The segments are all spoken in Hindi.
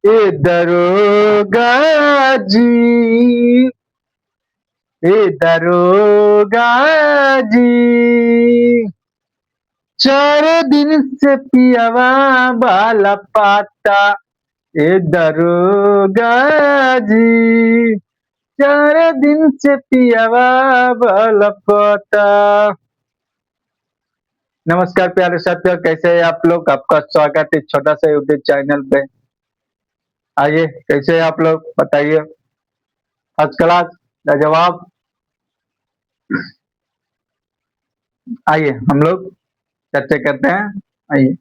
ए दरोगा जी, ए दरोगा जी, 4 दिन से पियावा वाला पाता। ए दरोगा जी, 4 दिन से पियावा वाला पाता। नमस्कार प्यारे साथियों, कैसे हैं आप लोग? आपका स्वागत है छोटा सा यूट्यूब चैनल पे। आइए, कैसे हैं आप लोग? बताइए। फर्स्ट क्लास, लाजवाब। आइए हम लोग चर्चा करते हैं। आइए,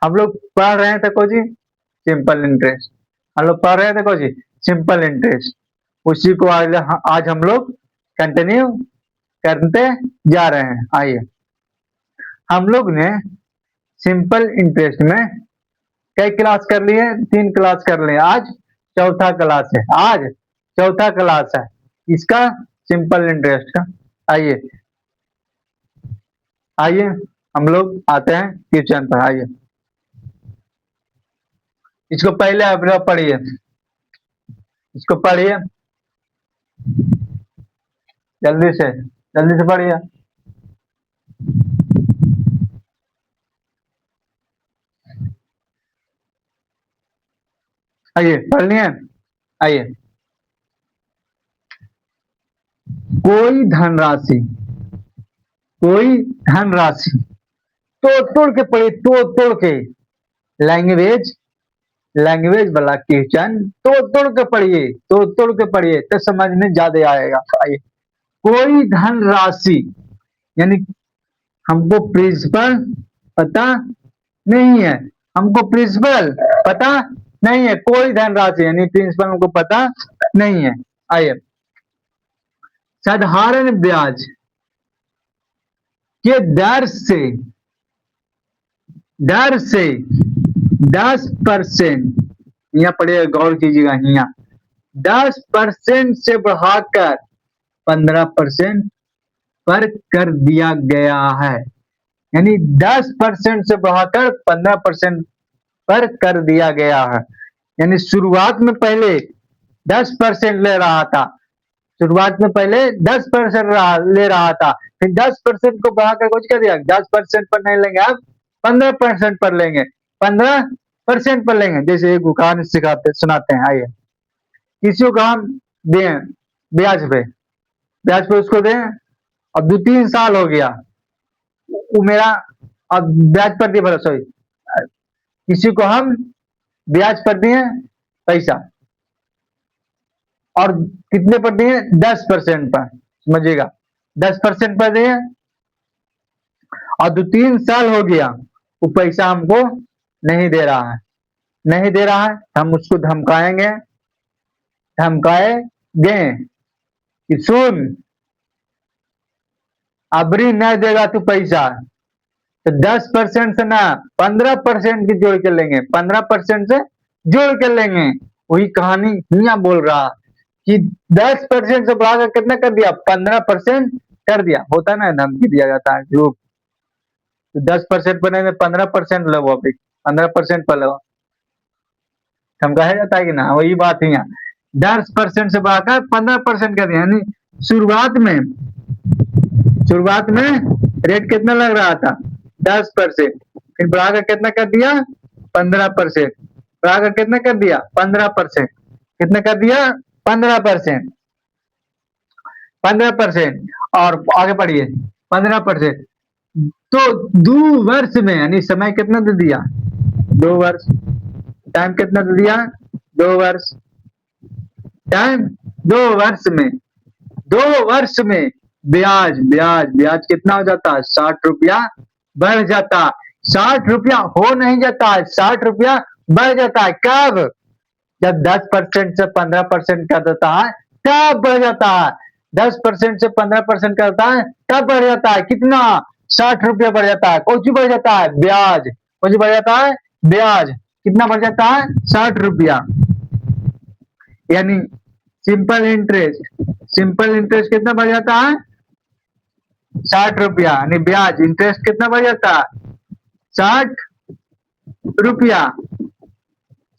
हम लोग पढ़ रहे थे को जी सिंपल इंटरेस्ट। हम लोग पढ़ रहे थे को जी सिंपल इंटरेस्ट। उसी को आज हम लोग कंटिन्यू करते जा रहे हैं। आइए, हम लोग ने सिंपल इंटरेस्ट में कई क्लास कर लिए? 3 क्लास कर लिए। आज चौथा क्लास है। आज चौथा क्लास है इसका, सिंपल इंटरेस्ट का। आइए आइए हम लोग आते हैं क्वेश्चन पर। आइए, इसको पहले आप लोग पढ़िए, इसको पढ़िए जल्दी से पढ़िए। आइए, पढ़ लिए? आइए, कोई धनराशि, कोई धनराशि तोड़ तोड़ के पढ़िए, तोड़ तोड़ के। लैंग्वेज, लैंग्वेज वाला क्वेश्चन तोड़ तोड़ के पढ़िए, तोड़ तोड़ के पढ़िए तो समझ में ज्यादा आएगा। आइए, कोई धनराशि यानी हमको प्रिंसिपल पता नहीं है, हमको प्रिंसिपल पता नहीं है। कोई धनराशि यानी प्रिंसिपल हमको पता नहीं है। आइए, साधारण ब्याज के दर से 10%, यहाँ पढ़िएगा, गौर कीजिएगा। यहाँ 10% से बढ़ाकर 15% पर कर दिया गया है। यानी 10% से बढ़ाकर 15% पर कर दिया गया है। यानी शुरुआत में पहले 10% ले रहा था, शुरुआत में पहले 10% ले रहा था, फिर 10% को बढ़ाकर कुछ कर दिया, 10% पर नहीं लेंगे, अब 15% पर लेंगे, 15% पर लेंगे। जैसे एक कहानी सिखाते सुनाते हैं। आइए, किसी को हम दें ब्याज पे, ब्याज पे उसको दें, अब 2-3 साल हो गया, वो मेरा अब ब्याज पर दिए भरोसा, किसी को हम ब्याज पर दिए पैसा, और कितने पर दिए? 10% पर, समझिएगा, 10% पर दिए, और 2-3 साल हो गया, वो पैसा हमको नहीं दे रहा है, नहीं दे रहा है। हम उसको धमकाएंगे, धमकाएंगे कि सुन, अबरी नहीं देगा तू पैसा तो 10% से ना 15% की जोड़ के लेंगे, 15% से जोड़ के लेंगे। वही कहानी यहाँ बोल रहा कि 10% से बढ़ाकर कितना कर दिया? 15% कर दिया। होता ना, धमकी दिया जाता है जो, तो 10% पर नहीं, 15% लो, अभी 15% पर लो, धमकाया जाता है कि ना? वही बात है यहाँ, 10% से बढ़ाकर 15% कर दिया। यानी शुरुआत में रेट कितना लग रहा था? 10%, फिर बढ़ाकर कितना कर दिया? 15%, बढ़ाकर कितना कर दिया? 15%, कितना कर दिया? 15%, 15%, और आगे बढ़िए, 15%। तो 2 वर्ष में, यानी समय कितना दे दिया? 2 वर्ष। टाइम कितना दे दिया? 2 वर्ष। टाइम 2 वर्ष में, 2 वर्ष में ब्याज, ब्याज ब्याज कितना हो जाता है? 60 रुपया बढ़ जाता। 60 रुपया हो नहीं जाता है, 60 रुपया बढ़ जाता है। कब? जब 10% से 15% कर देता है, तब बढ़ जाता है। 10% से 15% करता है, तब बढ़ जाता है। कितना? 60 रुपया बढ़ जाता है। कौन सी बढ़ जाता है? ब्याज। कौन सी बढ़ जाता है? ब्याज। कितना बढ़ जाता है? 60 रुपया। यानी सिंपल इंटरेस्ट, सिंपल इंटरेस्ट कितना बढ़ जाता है? 60 रुपया। यानी ब्याज, इंटरेस्ट कितना बढ़ जाता है? 60 रुपया,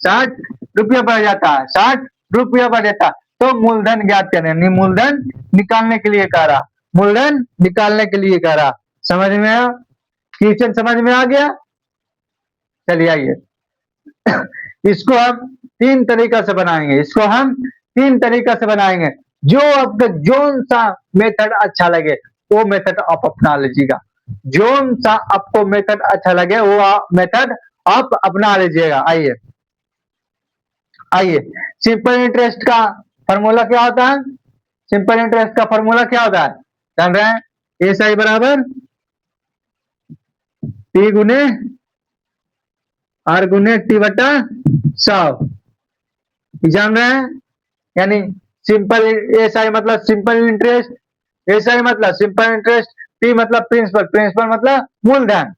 60 रुपया बढ़ जाता है, 60 रुपया बढ़ जाता है। तो मूलधन ज्ञात करें, मूलधन निकालने के लिए कह रहा, मूलधन निकालने के लिए कह रहा। समझ में आया? क्वेश्चन समझ में आ गया? चलिए आइए इसको हम तीन तरीका से बनाएंगे, इसको हम तीन तरीका से बनाएंगे। जो आपको जोन सा मेथड अच्छा लगे वो मेथड आप अपना लीजिएगा, जोन सा आपको मेथड अच्छा लगे वो मेथड आप अपना लीजिएगा। आइए आइए, सिंपल इंटरेस्ट का फॉर्मूला क्या होता है? सिंपल इंटरेस्ट का फॉर्मूला क्या होता है? जान रहे हैं? एस आई बराबर टी गुने आर गुने टी बटा 100, जान रहे हैं? यानी सिंपल एस आई मतलब सिंपल इंटरेस्ट, एस आई मतलब सिंपल इंटरेस्ट, पी मतलब प्रिंसिपल, प्रिंसिपल मतलब मूलधन,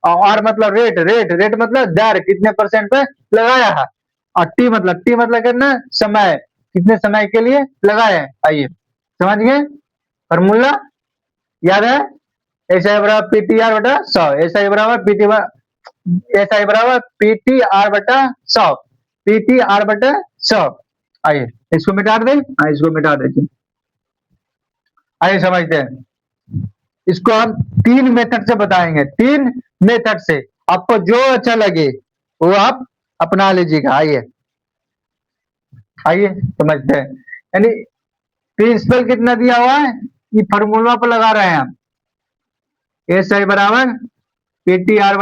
और आर मतलब रेट, रेट रेट मतलब दर, कितने परसेंट पे लगाया है, और टी मतलब कितना समय, कितने समय के लिए लगाए हैं। आइए समझ गए फॉर्मूला? याद है? एस आई बराबर पी टी आर बटा 100, एस आई बराबर पी टी, एस आई बराबर पी टी आर बटा 100, पी टी आर बटा 100। आइए इसको मिटा दें, इसको मिटा देते, आइए समझते हैं। इसको हम तीन मेथड से बताएंगे, तीन मेथड से, आपको जो अच्छा लगे वो आप अपना लीजिएगा। आइए आइए समझते हैं। यानी प्रिंसिपल कितना दिया हुआ है, ये फॉर्मूला पर लगा रहे हैं हम, एस आई बराबर पी टी आर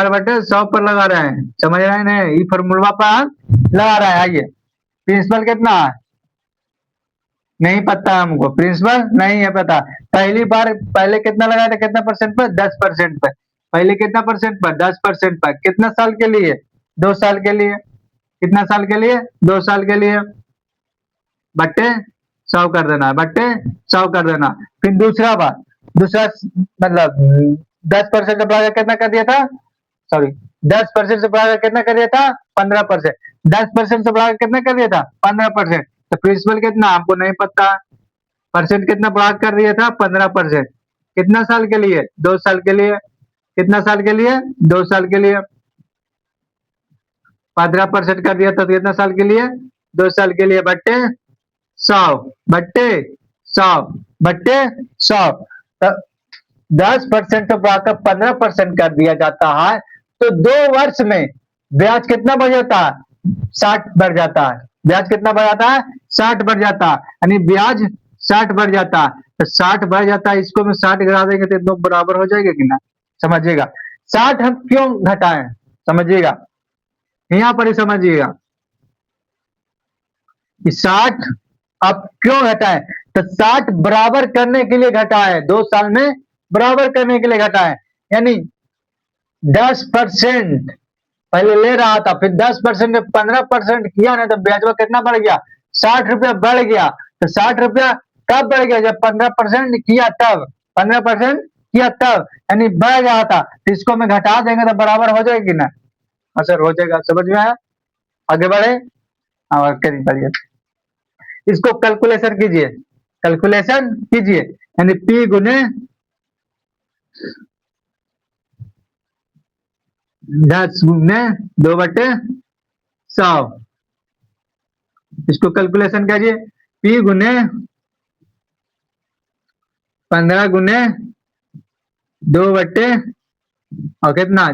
बटे 100 पर लगा रहे हैं, समझ रहे हैं? नहीं, ये फॉर्मूला पर हम लगा रहे हैं। आइए प्रिंसिपल कितना है नहीं पता हमको, प्रिंसिपल नहीं है पता। पहली बार पहले कितना लगाया था, कितना परसेंट पर? 10% पर। पहले कितना परसेंट पर? 10% पर। कितना साल के लिए? 2 साल के लिए। कितना साल के लिए? 2 साल के लिए। बट्टे 100 कर देना, बट्टे 100 कर देना। फिर दूसरा बार, दूसरा मतलब 10% से बढ़ाकर कितना कर दिया था? सॉरी, 10% से बढ़ाकर कितना कर दिया था? 15%। 10% से बढ़ाकर कितना कर दिया था? 15%। तो प्रिंसिपल कितना आपको नहीं पता, परसेंट कितना बढ़ा कर दिया था? 15%। कितना साल के लिए? 2 साल के लिए। कितना साल के लिए? 2 साल के लिए। 15% कर दिया था तो कितना साल के लिए? 2 साल के लिए। बट्टे 100, बट्टे 100, बट्टे 100। 10% से बढ़ाकर 15% कर दिया जाता है तो 2 वर्ष में ब्याज कितना बढ़ जाता है? 60 बढ़ जाता है। ब्याज कितना बढ़ जाता है? 60 बढ़ जाता है। यानी ब्याज 60 बढ़ जाता है। तो 60 बढ़ जाता है, इसको में 60 गिरा देंगे तो दोनों बराबर हो जाएगा कि ना? समझिएगा 60 हम क्यों घटाएं, समझिएगा, यहां पर ही समझिएगा कि 60 अब क्यों घटाएं। तो 60 बराबर करने के लिए घटाए, 2 साल में बराबर करने के लिए घटाए। यानी 10% पहले ले रहा था, फिर 10% में 15% किया ना तो ब्याज कितना बढ़ गया? 60 रुपया बढ़ गया। तो 60 रुपया कब बढ़ गया? जब 15% किया तब, 15% किया तब, यानी बढ़ गया था। तो इसको मैं घटा देंगे तो बराबर हो जाएगी ना? असर हो जाएगा। समझ में आया? आगे बढ़े और करिए बढ़िए, इसको कैलकुलेशन कीजिए, कैलकुलेशन कीजिए। यानी P गुने 10 गुने 2/100, इसको कैलकुलेशन कीजिए। P गुने 15 गुने 2/, और कितना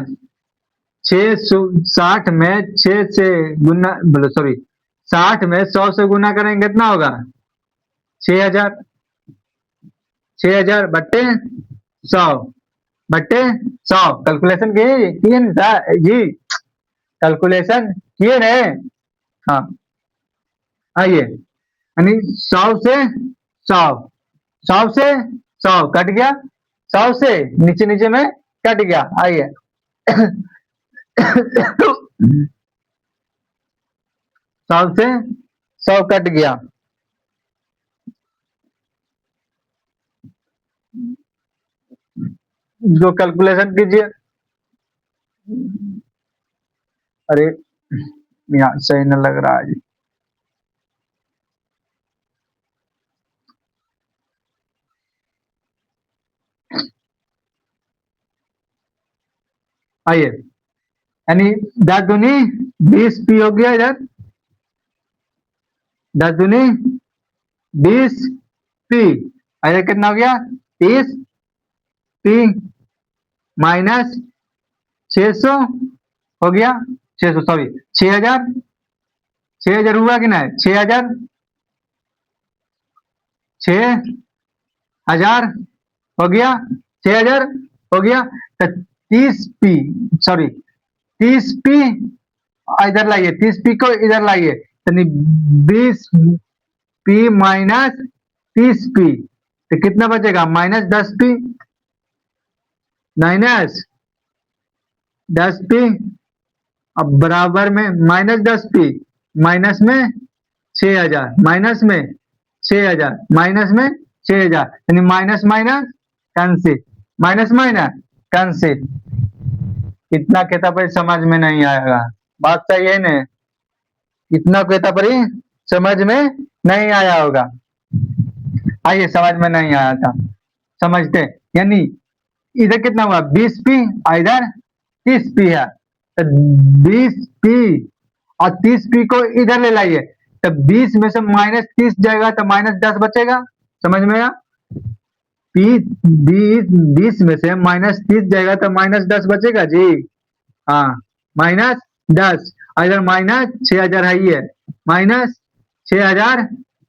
60 में 6 से गुना, बोलो सॉरी, 60 में 100 से गुना करेंगे कितना होगा? 6000, 6000 बट्टे 100, बट्टे 100। कैलकुलेशन किए जी, कैलकुलेशन किए रहे? हाँ आइए, यानी 100 से 100, 100 से 100 कट गया, 100 से नीचे नीचे में कट गया। आइए 100 से 100 कट गया। जो कैलकुलेशन कीजिए, अरे यहाँ सही न लग रहा है जी। आइए यानी 10 दूनी 20p हो गया इधर, 10 दूनी 20p, इधर कितना हो गया 30p माइनस 600 हो गया, 600 सॉरी 6000, 6000 हुआ कि नहीं, 6000, 6000 हो गया, 6000 हो गया, तो 30p सॉरी 30p इधर लाइए, 30p को इधर लाइए, यानी 20p माइनस 30p, तो कितना बचेगा -10p, -10p, अब बराबर में -10p, माइनस में 6000, माइनस में 6000, माइनस में 6000, यानी minus minus cancel, minus minus cancel. इतना कहता पर समझ में नहीं आएगा, बात सही है ना, इतना कहता पर समझ में नहीं आया होगा, आइए समझ में नहीं आया था, समझते, यानी इधर कितना हुआ 20p, इधर 30p है, तो 20p और 30p को इधर ले लाइए, तो 20 में से -30 जाएगा तो -10 बचेगा, समझ में आया, 20 में से -30 जाएगा तो -10 बचेगा जी, हाँ -10, इधर -6000 है ही है, -6000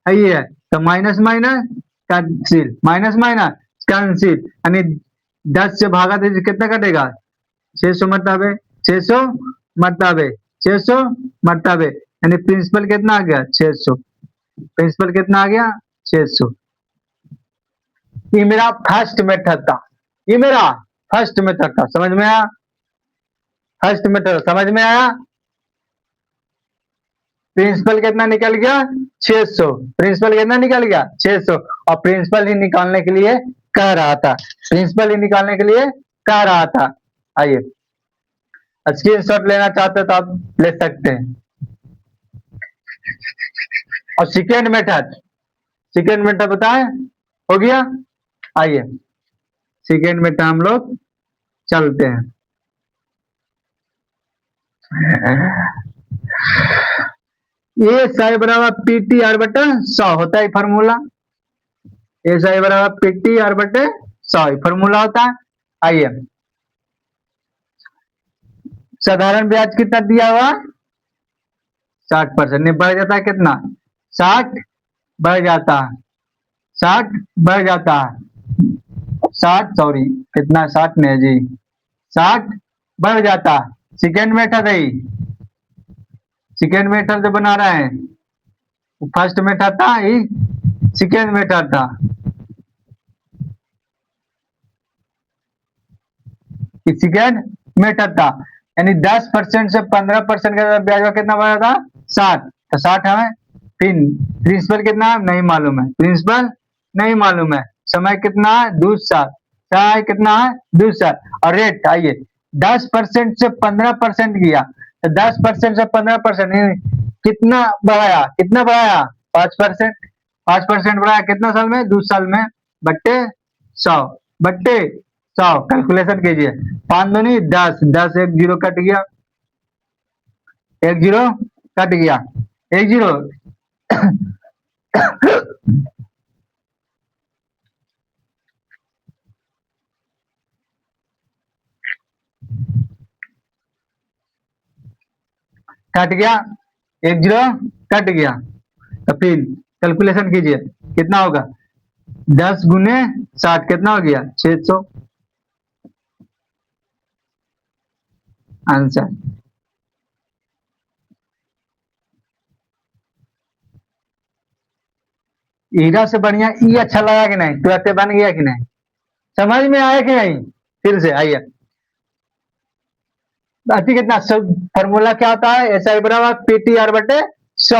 है ही है, तो minus minus cancel, minus minus cancel, यानी 10 से भागा दीजिए कितना कटेगा 600 मरतबे, 600 मरतबे, 600 मरतबे, यानी प्रिंसिपल कितना आ गया 600, प्रिंसिपल कितना आ गया 600। ये मेरा फर्स्ट मेथड था, ये मेरा फर्स्ट मेथड था, समझ में आया, फर्स्ट मेथड समझ में आया, प्रिंसिपल कितना निकल गया 600, प्रिंसिपल कितना निकल गया 600, और प्रिंसिपल ही निकालने के लिए कह रहा था, प्रिंसिपल ही निकालने के लिए कह रहा था। आइए स्क्रीनशॉट लेना चाहते तो आप ले सकते हैं। और सेकेंड मेथड बताएं, हो गया, आइए सेकेंड मेथड हम लोग चलते हैं। ए साई बराबर पीटी आर बटे 100 होता है फॉर्मूला, ए साई बराबर पीटी आर बटे 100 फॉर्मूला होता है। आइए साधारण ब्याज कितना दिया हुआ 60%, बढ़ जाता है कितना 60, बढ़ जाता है 60, बढ़ जाता है 60 सॉरी कितना 60 नहीं जी 60 बढ़ जाता है। सेकेंड मेथड है, सेकेंड मेथड जो बना रहे हैं, फर्स्ट मेथड था, सेकेंड मेथड था, सेकेंड मेथड था, यानी 10% से 15% का ब्याज कितना बढ़ा था 60, तो 60 हमें, फिर प्रिंसिपल कितना नहीं मालूम है, प्रिंसिपल नहीं मालूम है, समय कितना है 2 साल, समय कितना है 2 साल, और रेट आइए 10% से 15% किया, तो 10% से 15% कितना बढ़ाया, कितना बढ़ाया 5%, 5% बढ़ाया कितना साल में 2 साल में, बट्टे 100, बट्टे 100, कैलकुलेशन कीजिए, 5 दूनी 10, 10 एक जीरो कट गया, एक जीरो कट गया, एक जीरो कट गया, एक जीरो कट गया, तो फिर कैलकुलेशन कीजिए कितना होगा 10 गुने 60 कितना हो गया 600, आंसर। हीरा से बढ़िया ई अच्छा लगा कि नहीं, तुरंत बन गया कि नहीं, समझ में आया कि नहीं, फिर से आइए कितना फॉर्मूला क्या होता है, एस आई बराबर पीटी आर बटे 100,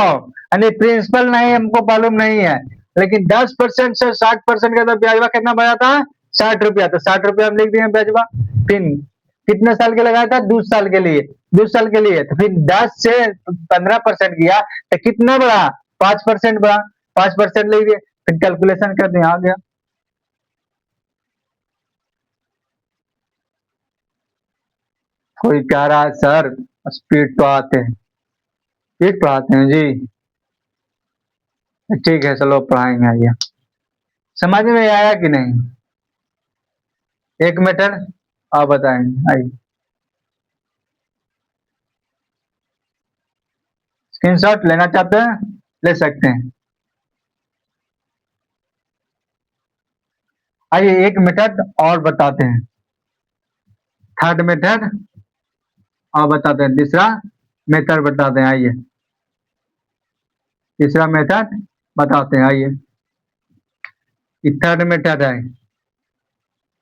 यानी प्रिंसिपल नहीं हमको मालूम नहीं है, लेकिन 10% से 60% का तो ब्याजवा कितना बढ़ा था 60 रुपया, तो 60 रुपया हम लिख दिए ब्याजवा, फिर कितने साल के लगाया था 2 साल के लिए, 2 साल के लिए, तो फिर 10 से 15% किया तो कितना बढ़ा 5% बढ़ा, 5% लिख दिए, फिर कैलकुलेशन कर दिए, आ गया। कोई कह रहा है सर स्पीड पढ़ाते हैं, स्पीड पढ़ाते हैं जी, ठीक है चलो पढ़ाएंगे, आइए। समझ में आया कि नहीं? एक मीटर आप बताएंगे, आइए। स्क्रीनशॉट लेना चाहते हैं ले सकते हैं। आइए एक मेथड और बताते हैं, थर्ड मेथड और बताते हैं, तीसरा मेथड बताते हैं, आइए तीसरा मेथड बताते हैं, आइए। थर्ड मेथड है,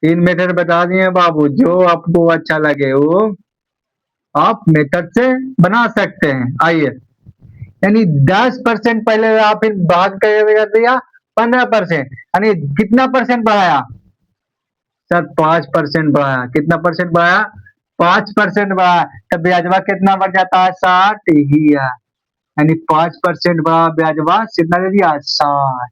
तीन मेथड बता दिए बाबू, जो आपको अच्छा लगे वो आप मेथड से बना सकते हैं, आइए। यानी 10% पहले आप भाग कर दिया 15%, यानी कितना परसेंट बढ़ाया सर? 5% बढ़ाया। कितना परसेंट बढ़ाया? 5% बढ़ाया। तब ब्याजवा कितना बढ़ जाता है? 60 ही है। यानी 5% बढ़ा ब्याजवा कितना दे दिया? 60।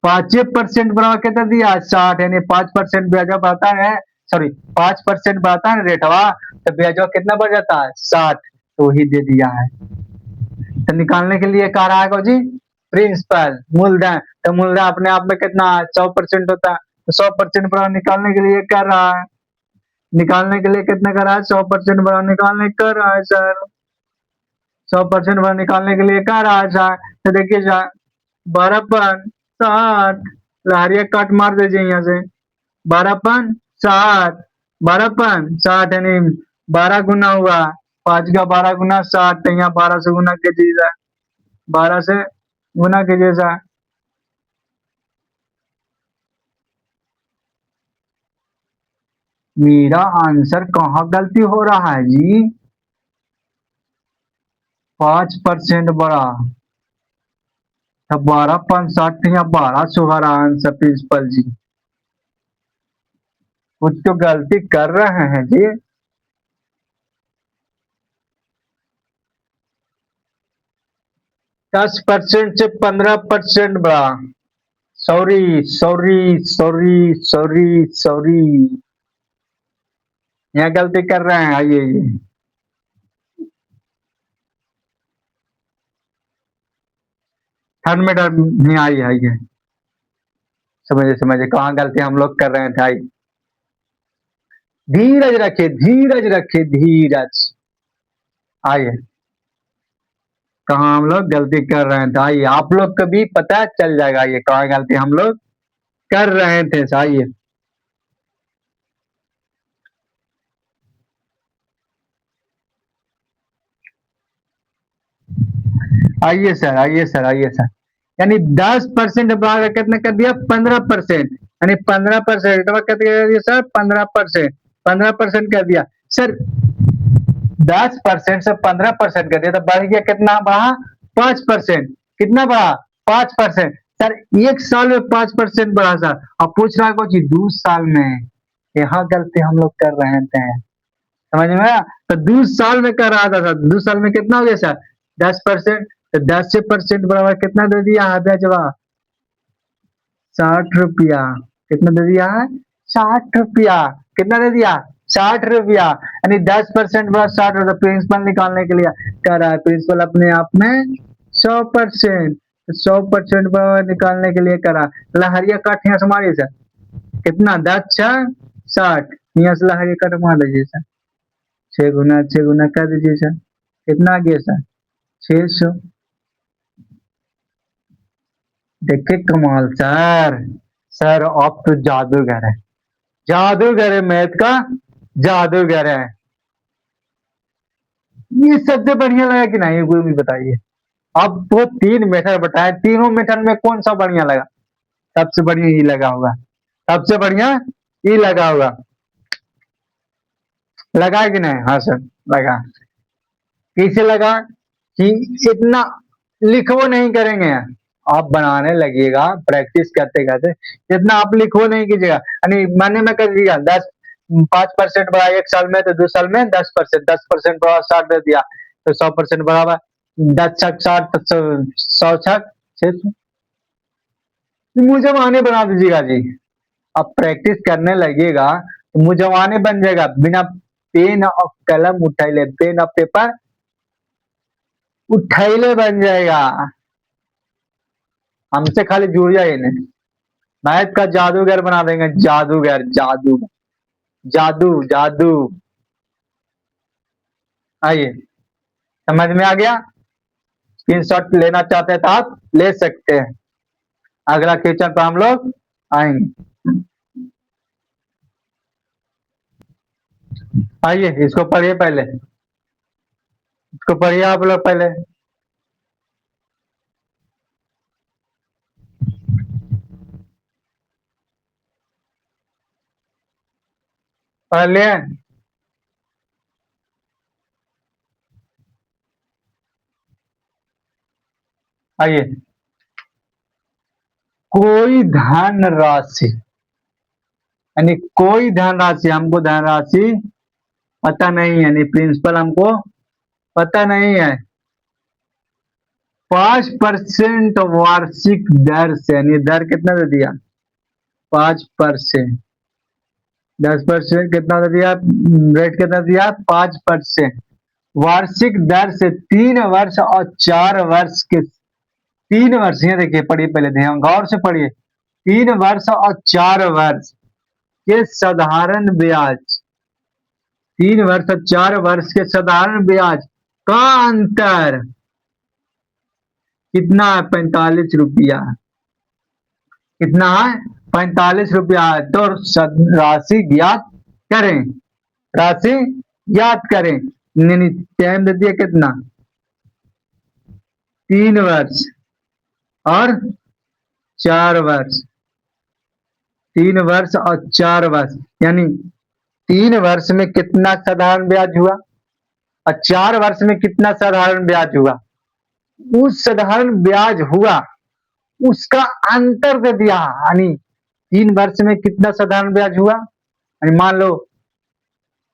5% बढ़ा कितना दिया? 60। यानी 5% ब्याजवा बढ़ता है, सॉरी 5% बढ़ता है रेटवा, तो ब्याजवा कितना बढ़ जाता है? 60। तो ही दे दिया है। तो निकालने के लिए कह रहा है जी प्रिंसिपल मूलधन, तो मूलधन अपने आप में कितना? 100% होता है, तो 100% बढ़ा निकालने के लिए कर रहा है, निकालने के लिए कितना कर रहा है? 100% बढ़ा निकालने कर रहा है सर, 100% बढ़ा निकालने के लिए कर रहा है सर। तो देखिए सर 12/60, लहरिया काट मार दीजिए यहाँ से, 12/60, 12/60 यानी 12 गुना हुआ, 5 का 12 गुना 60, तो यहाँ 12 से गुना कीजिए, 12 से गुना कीजिए सर। मेरा आंसर कहाँ गलती हो रहा है जी? 5% बढ़ा, तब 12/60 या 12 सुहारा आंसर प्रिंसिपल जी, कुछ तो गलती कर रहे हैं जी। दस परसेंट से 15% बढ़ा, sorry sorry sorry sorry sorry, यहाँ गलती कर रहे हैं, आइए ये थर्ड में नहीं आई, आइए समझे समझे कहाँ गलती हम लोग कर रहे थे, आइए धीरज रखे धीरज रखे धीरज, आइए कहाँ हम लोग गलती कर रहे थे, आइए आप लोग को भी पता चल जाएगा ये कहाँ गलती हम लोग कर रहे थे, आइए। आइए सर, आइए सर, आइए सर, यानी 10% बढ़ा कितना कर दिया? 15%, यानी 15% कितना कर दिया सर? 15%, 15% कर दिया सर। 10% से 15% कर दिया तो बढ़ गया कितना? बढ़ा 5%। कितना बढ़ा? 5%। सर एक साल में 5% बढ़ा सर, अब पूछ रहा है कुछ 2 साल में, यहाँ गलती हम लोग कर रहे थे, समझ में आया? तो 2 साल में कर रहा था सर, 2 साल में कितना हो गया सर? 10%, तो 10 से परसेंट बराबर कितना दे दिया है जवाब? 60 रुपया। कितना दे दिया है? 60 रुपया। कितना दे दिया? 60 रुपया। यानी 10% बड़ा 60 रुपया प्रिंसिपल निकालने के लिए कह रहा है, प्रिंसिपल अपने आप में 100%, 100% निकालने के लिए करा। लहरिया काट यहाँ से मारिए सर, कितना? 10×6=60, यहाँ से लहरिया काट मार दीजिए सर, 6 गुना कर दीजिए सर, कितना आ गया सर? 600। देखिए कमाल सर, सर आप तो जादूगर है, जादूगर है मैथ का, जादूगर है। ये सबसे बढ़िया लगा कि नहीं, कोई भी बताइए। अब वो 3 मेथड बताए, तीनों मेथड में कौन सा बढ़िया लगा? सबसे बढ़िया ही लगा होगा, सबसे बढ़िया ही लगा होगा, लगा कि नहीं? हाँ सर लगा। कैसे लगा? कि इतना लिखो नहीं करेंगे, आप बनाने लगिएगा प्रैक्टिस करते करते, जितना आप लिखो नहीं कीजिएगा, यानी माने में कर दीजिएगा 5% बढ़ा 1 साल में, तो 2 साल में 10%, 10% बढ़ा 60 दे दिया, तो 100% बराबर 10×6=60, 100×6=600, मुझे बना दीजिएगा जी। अब प्रैक्टिस करने लगिएगा तो मुझे बन जाएगा, बिना पेन और कलम उठैले, पेन और पेपर उठैले बन जाएगा। हमसे खाली जुड़ जाए नहीं, मैथ का जादूगर बना देंगे, जादूगर, जादू, जादू, जादू। आइए, समझ में आ गया? स्क्रीनशॉट लेना चाहते हैं तो आप ले सकते हैं। अगला क्वेश्चन पर हम लोग आएंगे। आइए, इसको पढ़िए, पहले इसको पढ़िए आप लोग पहले। पढ़ लिए? आइए, कोई धन राशि, यानी कोई धन राशि, हमको धन राशि पता नहीं है, यानी प्रिंसिपल हमको पता नहीं है, 5% वार्षिक दर से, यानी दर कितना दे दिया? 5%। 10% कितना दे दिया? रेट कितना दिया? 5%। वार्षिक दर से 3 वर्ष और 4 वर्ष के, 3 वर्ष, ये देखिए, पढ़िए पहले, ध्यान गौर से पढ़िए। 3 वर्ष और 4 वर्ष के साधारण ब्याज, 3 वर्ष और 4 वर्ष के साधारण ब्याज का अंतर कितना है? 45 रुपया। कितना है? 45 रुपया है। तो राशि ज्ञात करें, राशि ज्ञात करें। टाइम दे दिया कितना? 3 वर्ष और 4 वर्ष, 3 वर्ष और 4 वर्ष, यानी 3 वर्ष में कितना साधारण ब्याज हुआ और 4 वर्ष में कितना साधारण ब्याज हुआ, उस साधारण ब्याज हुआ उसका अंतर दे दिया। यानी 3 वर्ष में कितना साधारण ब्याज हुआ, यानी मान लो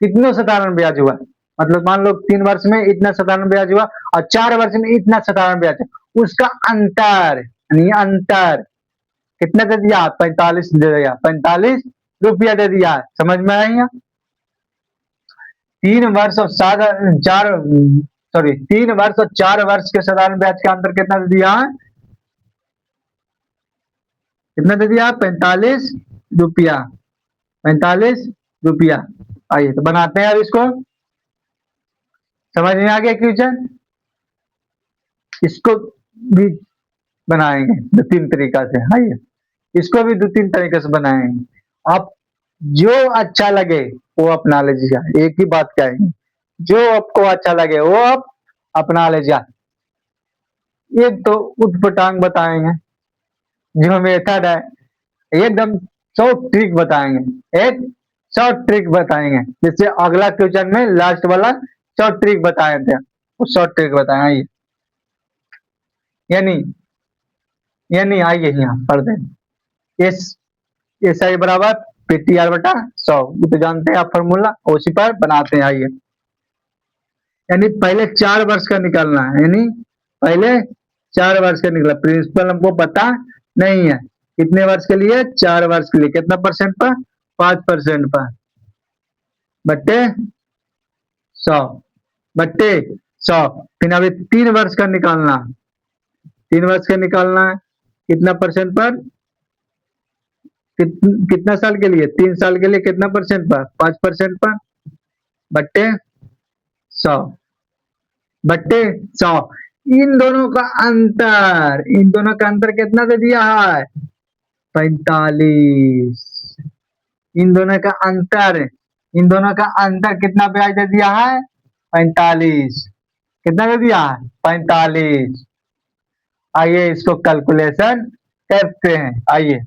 कितना साधारण ब्याज हुआ, मतलब मान लो 3 वर्ष में इतना साधारण ब्याज हुआ और 4 वर्ष में इतना साधारण ब्याज, उसका अंतर, यानी अंतर कितना दे दिया? 45 दे दिया, 45 रुपया दे दिया। समझ में आएगा? 3 वर्ष और 4 वर्ष के साधारण ब्याज का अंतर कितना दे दिया? कितना दे दिया? 45 रुपया, 45 रुपया। आइए तो बनाते हैं अब इसको। समझ में आ गया क्वेश्चन? इसको भी बनाएंगे 2-3 तरीका से। आइए, इसको भी 2-3 तरीके से बनाएंगे। आप जो अच्छा लगे वो अपना लीजिएगा, एक ही बात कहेंगे, जो आपको अच्छा लगे वो आप अपना लीजिएगा। एक तो उठपटांग बताएंगे, जो मेथड है, एकदम शॉर्ट ट्रिक बताएंगे, एक शॉर्ट ट्रिक बताएंगे। जैसे अगला क्वेश्चन में लास्ट वाला शॉर्ट ट्रिक बताए थे, वो शॉर्ट ट्रिक बताएंगे। यानी आइए यहाँ पढ़ दें। एस आई बराबर PTR बटा 100, तो जानते हैं आप फॉर्मूला, उसी पर बनाते हैं। आइए, यानी पहले 4 वर्ष का निकालना है, यानी पहले 4 वर्ष का निकला। प्रिंसिपल हमको पता नहीं है, कितने वर्ष के लिए? 4 वर्ष के लिए। कितना परसेंट पर? 5% पर, बट्टे 100, बट्टे 100। फिर अभी 3 वर्ष का निकालना, 3 वर्ष का निकालना है, कितना परसेंट पर? कितना साल के लिए? 3 साल के लिए। कितना परसेंट पर? 5% पर, बट्टे 100, बट्टे 100। इन दोनों का अंतर, इन दोनों का अंतर कितना दे दिया है? 45। इन दोनों का अंतर, इन दोनों का अंतर कितना ब्याज दे दिया है? 45। कितना दे दिया है? 45। आइए इसको कैलकुलेशन करते हैं। आइए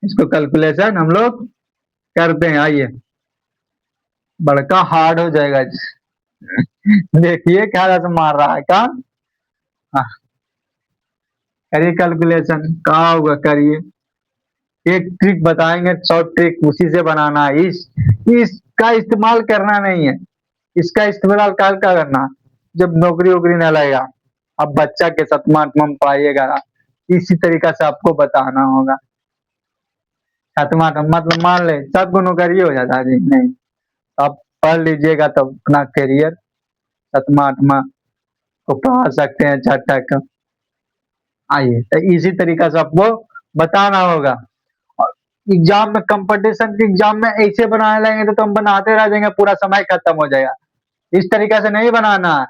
इसको कैलकुलेशन हम लोग करते हैं। आइए, बड़का हार्ड हो जाएगा। देखिए क्या से मार रहा है काम। हाँ, करिए कैलकुलेशन, कहा होगा करिए। एक ट्रिक बताएंगे, शॉर्ट ट्रिक, उसी से बनाना है। इसका इस्तेमाल करना नहीं है, इसका इस्तेमाल कल का करना जब नौकरी वोकरी न लगेगा। अब बच्चा के 7वां 8वां में पाइएगा, इसी तरीका से आपको बताना होगा। सातवां आठवां मतलब मान ले सब गुणों का ये हो जाता है जी, नहीं। आप पढ़ लीजिएगा तो अपना करियर सातवां आठवां को पढ़ा सकते हैं छठा का। आइए तो इसी तरीका से आपको बताना होगा। और एग्जाम में कंपटीशन के एग्जाम में ऐसे बनाने लगेंगे तो हम बनाते रह जाएंगे, पूरा समय खत्म हो जाएगा। इस तरीका से नहीं बनाना है,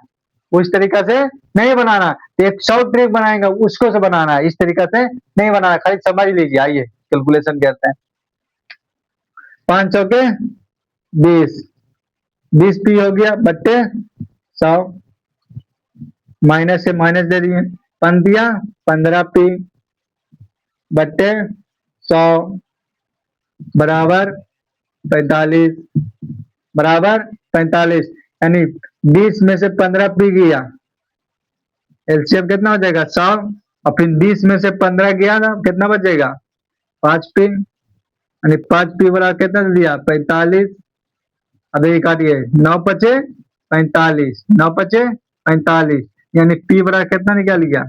उस तरीका से नहीं बनाना। एक शॉर्ट ट्रिक बनाएंगे उसको से बनाना है, इस तरीका से नहीं बनाना, खाली समझ लीजिए। आइए कैलकुलेशन करते हैं। 500 के 20, 20 पी हो गया बट्टे 100, माइनस से माइनस दे दिए, 15 पी बट्टे 100 बराबर 45, बराबर 45। यानी 20 में से 15 पी गया, एलसीएम कितना हो जाएगा 100, और फिर 20 में से 15 गया ना, कितना बचेगा 5 पी, यानी 5 पी बराबर कितना दिया 45। अब ये काटिए, 9 पचे 45, 9 पचे 45, यानी पी बराबर कितना निकल गया,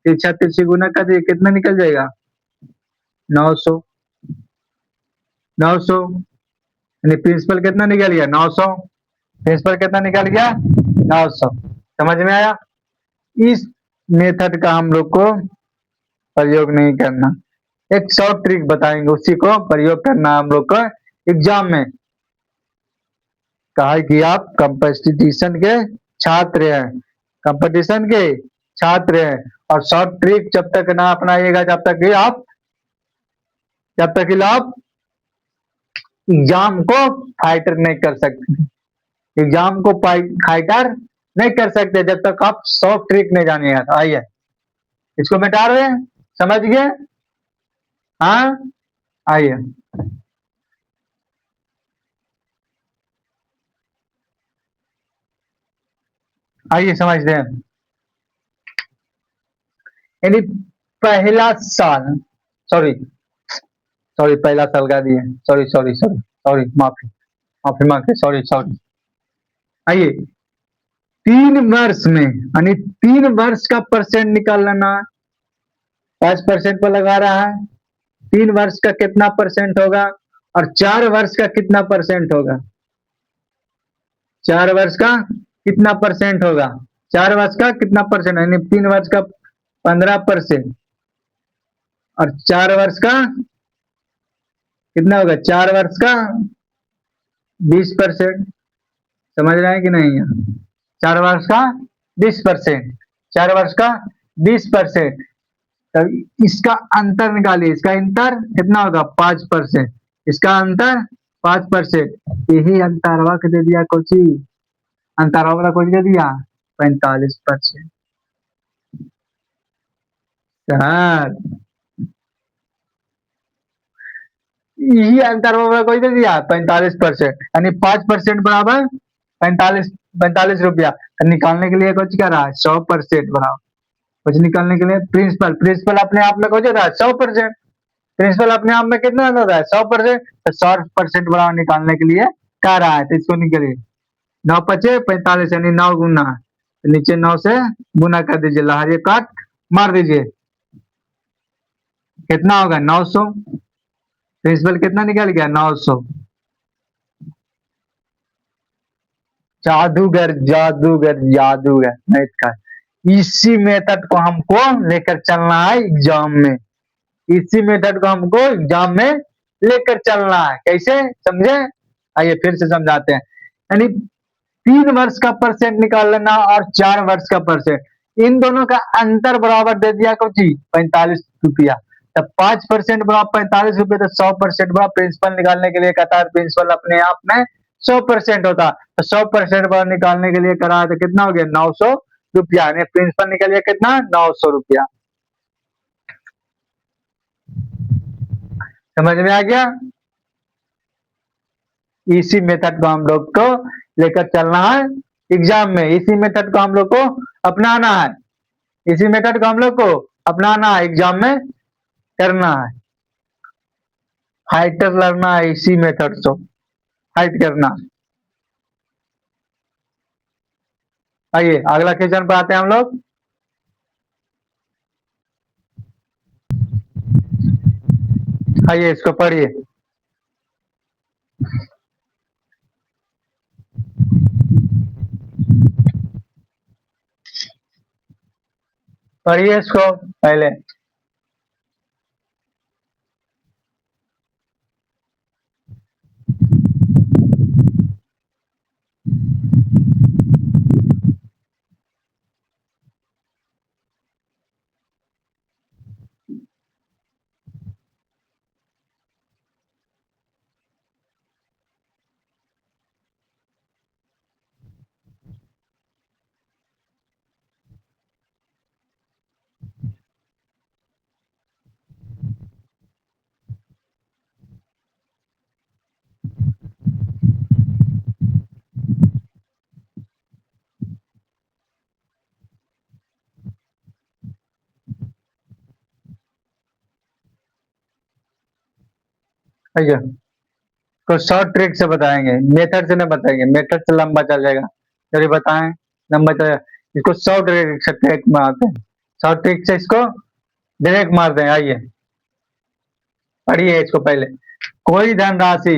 तिरछा तिरछी गुना कर दिए, कितना निकल जाएगा 900। 900 यानी प्रिंसिपल कितना निकल गया 900, प्रिंसिपल कितना निकल गया 900। समझ में आया। इस मेथड का हम लोग को प्रयोग नहीं करना, एक शॉर्ट ट्रिक बताएंगे उसी को प्रयोग करना हम लोग को एग्जाम में। कहा है कि आप कंपटीशन के छात्र हैं, कंपटीशन के छात्र हैं, और शॉर्ट ट्रिक जब तक ना अपनाइएगा जब तक कि आप एग्जाम को फाइटर नहीं कर सकते, एग्जाम को फाइटर नहीं कर सकते जब तक आप शॉर्ट ट्रिक नहीं जानिएगा। तो आइए इसको मिटा रहे हैं, समझ गए। हाँ आइए, आइए समझते हैं। यानी पहला साल, सॉरी सॉरी पहला साल का दिए, सॉरी सॉरी सॉरी सॉरी माफी माफी मांगते, सॉरी सॉरी। आइए 3 वर्ष में, यानी 3 वर्ष का परसेंट निकाल लेना, 5% पर लगा रहा है, 3 वर्ष का कितना परसेंट होगा, और 4 वर्ष का कितना परसेंट होगा, 4 वर्ष का कितना परसेंट होगा, 4 वर्ष का कितना परसेंट, यानी 3 वर्ष का 15%, और 4 वर्ष का कितना होगा, 4 वर्ष का 20%। समझ रहे हैं कि नहीं है। 4 वर्ष का 20%, 4 वर्ष का 20%। तब इसका अंतर निकालिए, इसका अंतर कितना होगा 5%, इसका अंतर 5%। यही अंतरवा के दे दिया कोची, अंतरवा वाला कोची दे दिया 45%। सर यही अंतरवा वाला कोई दे दिया 45%, यानी 5% बराबर 45 रुपया। तो निकालने के लिए कुछ क्या रहा है 100% बराबर, कुछ निकालने के लिए प्रिंसिपल, प्रिंसिपल अपने आप में कुछ होता है 100%, प्रिंसिपल अपने आप में कितना होता है 100%, तो 100% बराबर निकालने के लिए क्या रहा है, तो इसको निकलिए 9 पचे 45, यानी 9 गुना, तो नीचे 9 से गुना कर दीजिए, लहरिए काट मार दीजिए, कितना होगा 900। प्रिंसिपल कितना निकल गया 900। जादूगर जादूगर जादूगर मैथ का, इसी मेथड को हमको लेकर चलना है एग्जाम में, इसी मेथड को हमको एग्जाम में लेकर चलना है। कैसे समझे, आइए फिर से समझाते हैं। यानी 3 वर्ष का परसेंट निकाल लेना और 4 वर्ष का परसेंट, इन दोनों का अंतर बराबर दे दिया कुछ 45 रुपया। तब 5% बराबर 45 रुपये, तो 100% बराबर प्रिंसिपल निकालने के लिए कहता है, प्रिंसिपल अपने आप में 100% होता, तो 100% बराबर निकालने के लिए करा तो कितना हो गया 900 रुपया, प्रिंसिपल निकल गया कितना 900 रुपया। समझ में आ गया। इसी मेथड को हम लोग को लेकर चलना है एग्जाम में, इसी मेथड को हम लोग को अपनाना है, इसी मेथड को हम लोग को अपनाना है, एग्जाम में करना है, फाइटर लड़ना है इसी मेथड से, फाइट करना। आइए अगला क्वेश्चन पर आते हैं हम लोग। आइए इसको पढ़िए। पढ़िए इसको पहले। आइए कुछ शॉर्ट ट्रिक से बताएंगे, मेथड से नहीं बताएंगे, मेथड से लंबा चल जाएगा। चलिए बताएं, लंबा चल जाएगा। इसको शॉर्ट ट्रिक से ट्रिक मारते हैं, शॉर्ट ट्रिक से इसको डायरेक्ट मारते हैं। आइए पढ़िए इसको पहले। कोई धनराशि,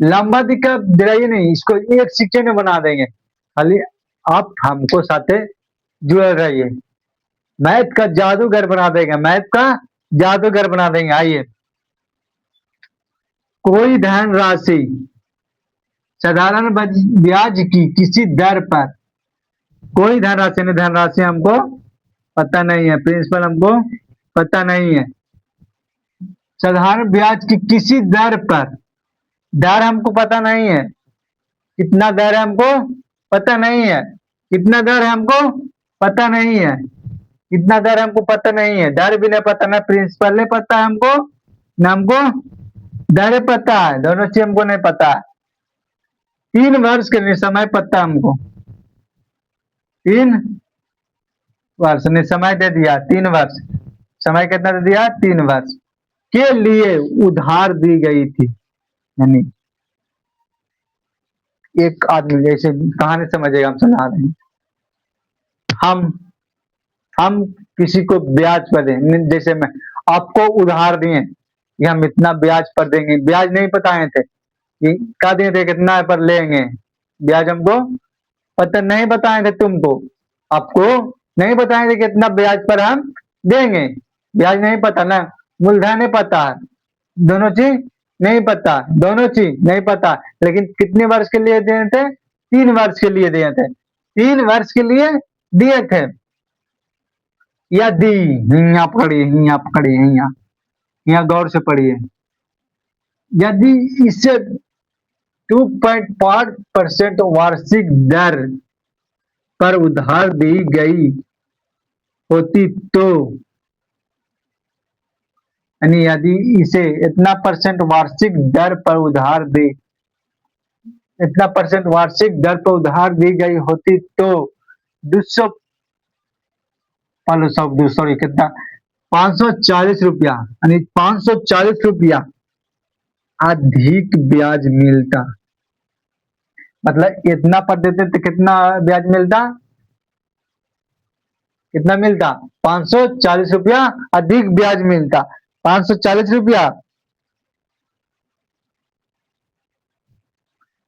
लंबा दिक्कत दिलाइए नहीं, इसको एक शिक्षण में बना देंगे। खाली आप हमको साथे जुड़े रहिए, मैथ का जादूगर बना देंगे, मैथ का जादूगर बना देंगे। आइए, कोई धनराशि साधारण ब्याज की किसी दर पर, कोई धनराशि नहीं, धनराशि हमको पता नहीं है, प्रिंसिपल हमको पता नहीं है, साधारण ब्याज की किसी दर पर, दर हमको पता नहीं है, कितना दर है हमको पता नहीं है, कितना दर है हमको पता नहीं है, कितना दर हमको पता नहीं है, दर भी नहीं पता, ना प्रिंसिपल ने पता है हमको, ना हमको दर पता है, दोनों चीज हमको नहीं पता है। 3 वर्ष के लिए समय पता हमको, 3 वर्ष ने समय दे दिया, 3 वर्ष समय कितना दे दिया, 3 वर्ष के लिए उधार दी गई थी। यानी एक आदमी, जैसे कहानी समझेगा, हम समझा रहे हैं, हम किसी को ब्याज पर दें, जैसे मैं आपको उधार दिए कि हम इतना ब्याज पर देंगे, ब्याज नहीं बताए थे कि क्या दिए थे, कितना पर लेंगे, ब्याज हमको पता नहीं बताए थे, तुमको आपको नहीं बताए थे कितना ब्याज पर हम देंगे, ब्याज नहीं पता ना, मूलधन नहीं पता, दोनों चीज नहीं पता, दोनों चीज नहीं पता, लेकिन कितने वर्ष के लिए दिए थे, 3 वर्ष के लिए दिए थे, 3 वर्ष के लिए दिए थे। यदि, यहाँ पढ़िए, यहाँ पढ़िए, यहाँ गौर से पढ़िए, यदि इसे 2.5% वार्षिक दर पर उधार दी गई होती तो, यानी यदि इसे इतना परसेंट वार्षिक दर पर उधार दे, इतना परसेंट वार्षिक दर पर उधार दी गई होती तो 200, सॉरी कितना, 540 रुपया, यानी 540 रुपया अधिक ब्याज मिलता। मतलब इतना पर देते तो कितना ब्याज मिलता, कितना मिलता, 540 रुपया अधिक ब्याज मिलता, 540 रुपया,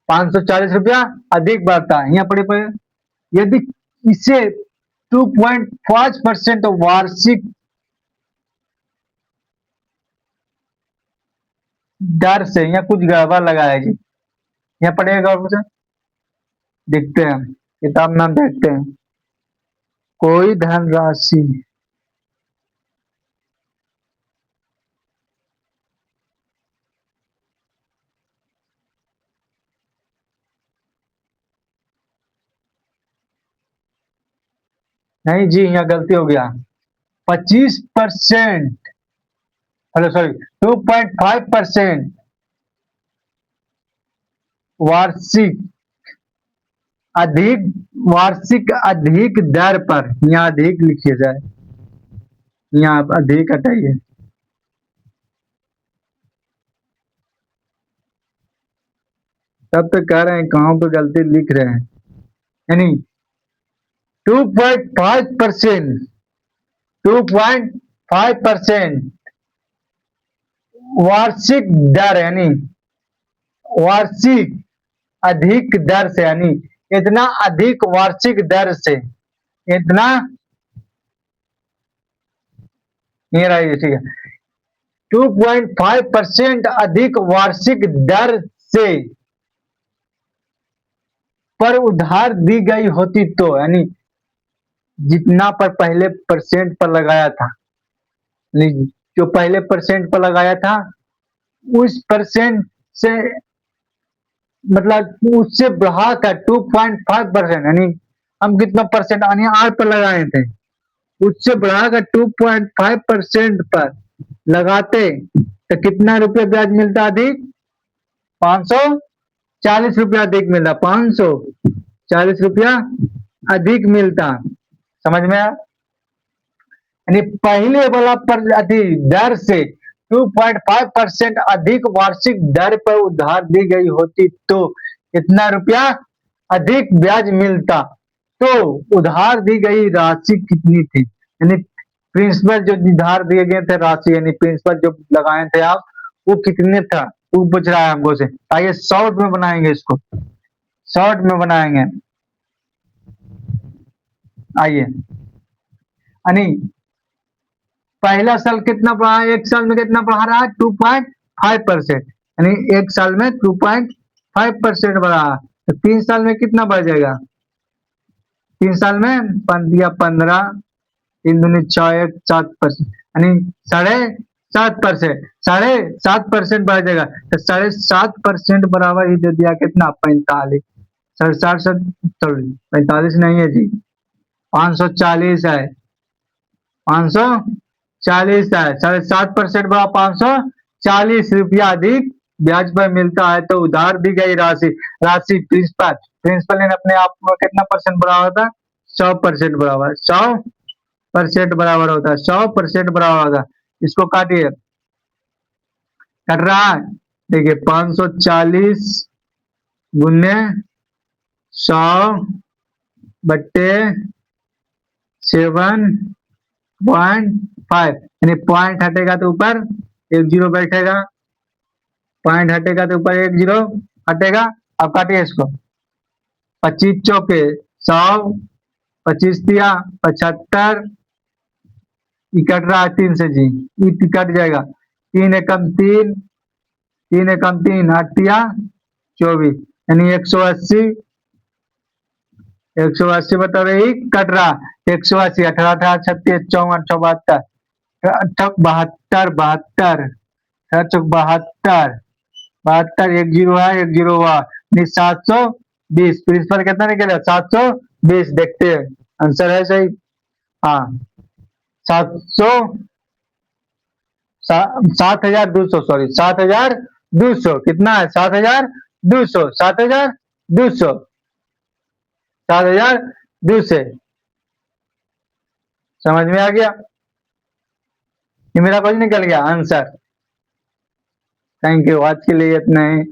540 रुपया अधिक बढ़ता है। यहाँ पढ़े, यदि इसे 2.5% वार्षिक दर से, यहाँ कुछ गड़बड़ लगाया जी, यहाँ पढ़ेगा कुछ, देखते हैं किताब में, देखते हैं, कोई धनराशि, नहीं जी यहाँ गलती हो गया, 25%, हेलो सॉरी, 2.5% वार्षिक अधिक, वार्षिक अधिक दर पर, यहाँ अधिक लिखिए जाए, यहाँ आप अधिक हटाइए, तब तो कह रहे हैं कहाँ पे गलती लिख रहे हैं, यानी 2.5%, 2.5% वार्षिक दर यानी वार्षिक अधिक दर से, यानी इतना अधिक वार्षिक दर से, इतना नहीं रहा, ठीक है, 2.5% अधिक वार्षिक दर से पर उधार दी गई होती तो, यानी जितना पर पहले परसेंट पर लगाया था, जो पहले परसेंट पर लगाया था उस परसेंट से, मतलब उससे बढ़ाकर 2.5%, यानी हम कितना परसेंट यानी 8 पर लगाए थे, उससे बढ़ाकर 2.5% पर लगाते तो कितना रुपया ब्याज मिलता अधिक? 540 रुपया अधिक मिलता, 540 रुपया अधिक मिलता। समझ में आया? यानी पहले वाला पर दर से 2.5% अधिक वार्षिक दर पर उधार दी गई होती तो कितना रुपया अधिक ब्याज मिलता। तो उधार दी गई राशि कितनी थी, यानी प्रिंसिपल जो उधार दिए गए थे राशि, यानी प्रिंसिपल जो लगाए थे आप, वो कितने था, वो पूछ रहा है हमको से। आइए शॉर्ट में बनाएंगे इसको, शॉर्ट में बनाएंगे। आइए, यानी पहला साल कितना बढ़ा, एक साल में कितना बढ़ा रहा है? 2.5%, यानी एक साल में 2.5% बढ़ा, तो 3 साल में कितना बढ़ जाएगा? 3 साल में 15, 3 दूनी 6, 1 7%, यानी 7.5%, 7.5% बढ़ जाएगा, तो 7.5% बराबर ही दे दिया कितना? 45। 45 नहीं है जी, 540 है, 540 है, 7.5% बड़ा 540 रुपया अधिक ब्याज पर मिलता है। तो उधार दी गई राशि, प्रिंसिपल ने अपने आप में कितना परसेंट बराबर होता है? 100% बराबर, 100% बराबर होता है, 100% बराबर होता है। इसको काटिए, कट रहा है, देखिए 540 गुने 100 बट्टे 7.5, यानी पॉइंट हटेगा तो ऊपर 1 जीरो बैठेगा, पॉइंट हटेगा तो ऊपर 1 जीरो हटेगा। अब काटिए इसको, 25 चौके 100, 25 दिया 75, कट रहा है 3 से जी, कट जाएगा, 3 एकम 3, 3 एकम 3, 8 दिया 24, यानी 180, 180 बता रही कट रहा, 180, 18 18 36 54 72, 72 72, 72 72, 1 जीरो है, 1 जीरो हुआ, 720। प्रिंसिपल कितना निकलेगा? 720। देखते हैं आंसर है सही, हाँ 700, 7,200, सॉरी 7,200, कितना है? 7,200, 7,200, 7,200। समझ में आ गया? ये मेरा कुछ निकल गया आंसर। थैंक यू, आज के लिए इतना ही।